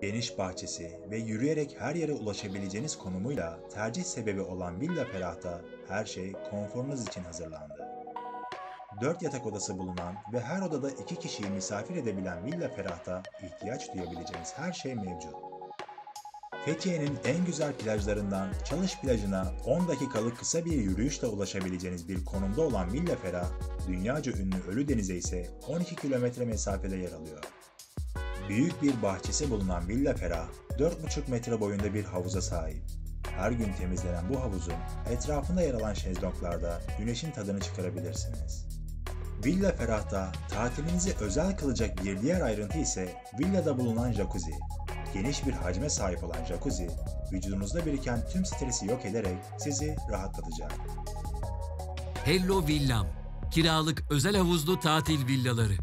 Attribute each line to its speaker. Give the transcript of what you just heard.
Speaker 1: Geniş bahçesi ve yürüyerek her yere ulaşabileceğiniz konumuyla tercih sebebi olan Villa Ferah'ta her şey konforunuz için hazırlandı. 4 yatak odası bulunan ve her odada 2 kişiyi misafir edebilen Villa Ferah'ta ihtiyaç duyabileceğiniz her şey mevcut. Fethiye'nin en güzel plajlarından Çalış plajına 10 dakikalık kısa bir yürüyüşle ulaşabileceğiniz bir konumda olan Villa Ferah, dünyaca ünlü Ölüdeniz'e ise 12 kilometre mesafede yer alıyor. Büyük bir bahçesi bulunan Villa Ferah, 4,5 metre boyunda bir havuza sahip. Her gün temizlenen bu havuzun etrafında yer alan şezlonglarda güneşin tadını çıkarabilirsiniz. Villa Ferah'ta tatilinizi özel kılacak bir diğer ayrıntı ise villada bulunan jacuzzi. Geniş bir hacme sahip olan jacuzzi, vücudunuzda biriken tüm stresi yok ederek sizi rahatlatacak.
Speaker 2: Hello Villam, kiralık özel havuzlu tatil villaları.